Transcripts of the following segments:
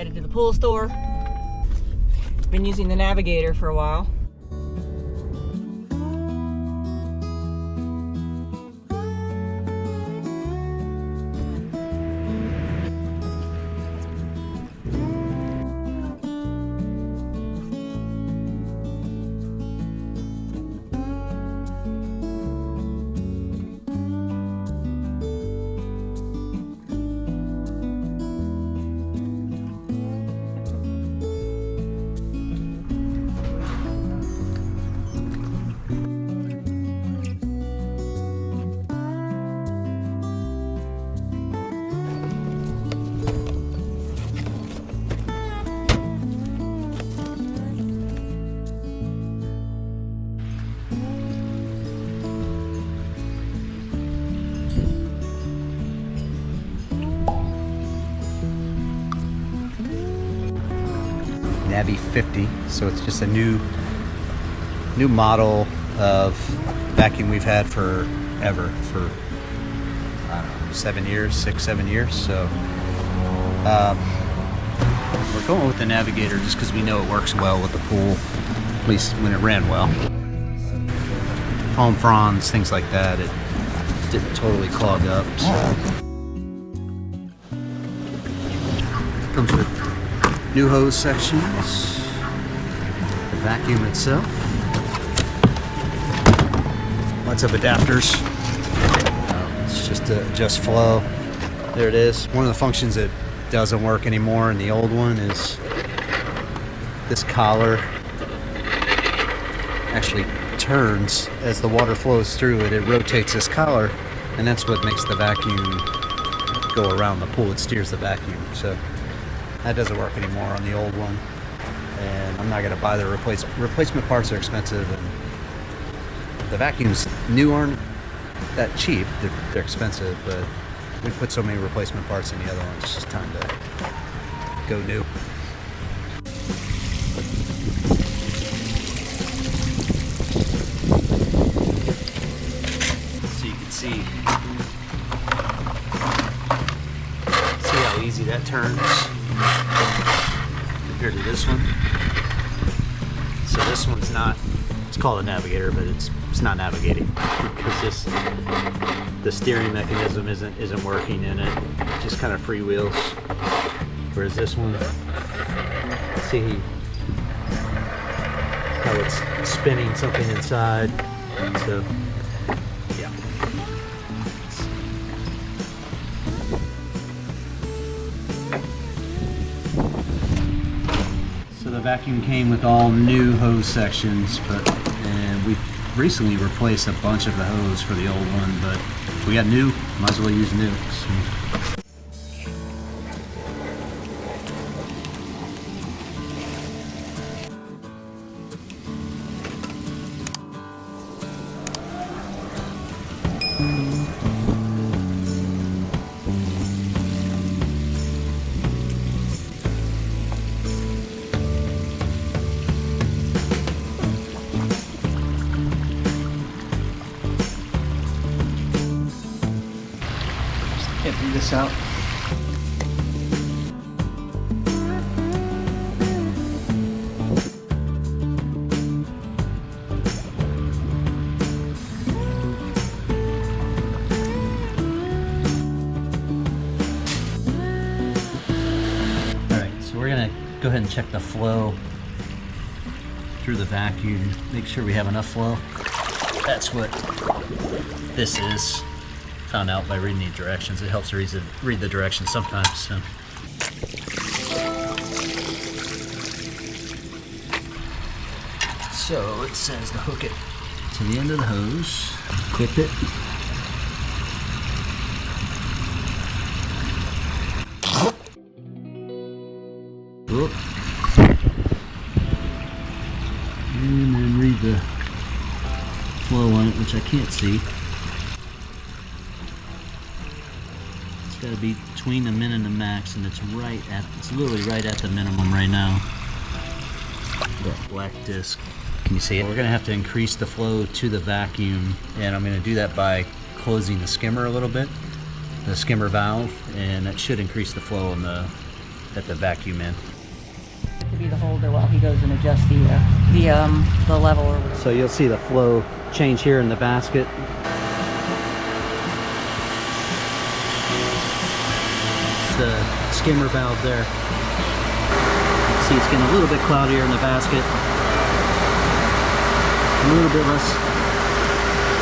headed to the pool store. Been using the Navigator for a while. Navi 50, so it's just a new model of vacuum we've had forever, for I don't know, 7 years, 6-7 years. So we're going with the Navigator just because we know it works well with the pool, at least when it ran well. Palm fronds, things like that, it didn't totally clog up. So. Comes with new hose sections, the vacuum itself, lots of adapters. It's just to adjust flow. There it is. One of the functions that doesn't work anymore in the old one is this collar actually turns as the water flows through it. It rotates this collar, and that's what makes the vacuum go around the pool. It steers the vacuum. So that doesn't work anymore on the old one, and I'm not going to buy the replacement parts. Are expensive, and the vacuums new aren't that cheap. They're expensive, but we put so many replacement parts in the other one. It's just time to go new. So you can see how easy that turns compared to this one. So this one's not, it's called a Navigator, but it's not navigating because the steering mechanism isn't working in it. It just kind of freewheels. Whereas this one, see how it's spinning something inside. So yeah. So the vacuum came with all new hose sections, and we recently replaced a bunch of the hose for the old one, but if we got new, might as well use new. So. Empty this out. Alright, so we're gonna go ahead and check the flow through the vacuum. Make sure we have enough flow. That's what this is. Found out by reading the directions. It helps read the directions sometimes. So it says to hook it to the end of the hose, clip it. Whoop. And then read the flow on it, which I can't see. Got to be between the min and the max, and it's literally right at the minimum right now. That black disc, can you see it? We're going to have to increase the flow to the vacuum, and I'm going to do that by closing the skimmer a little bit, the skimmer valve, and that should increase the flow in the at the vacuum end. To be the holder while he goes and adjusts the level or whatever. So you'll see the flow change here in the basket. The skimmer valve there. You can see it's getting a little bit cloudier in the basket. A little bit less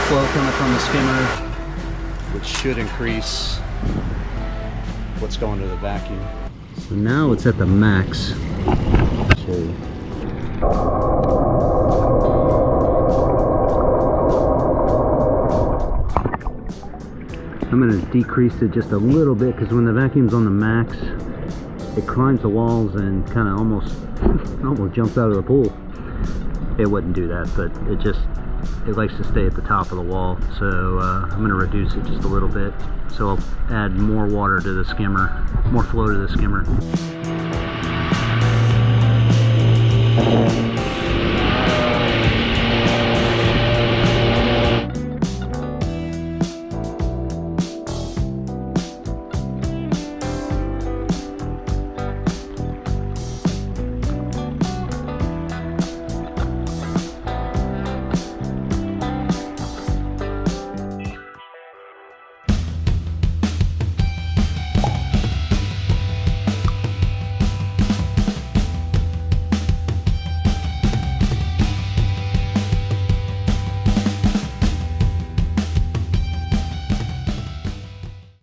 flow coming from the skimmer, which should increase what's going to the vacuum. So now it's at the max. I'll show you. I'm going to decrease it just a little bit because when the vacuum's on the max, it climbs the walls and kind of almost jumps out of the pool. It wouldn't do that, but it likes to stay at the top of the wall. So I'm going to reduce it just a little bit. So I'll add more water to the skimmer, more flow to the skimmer.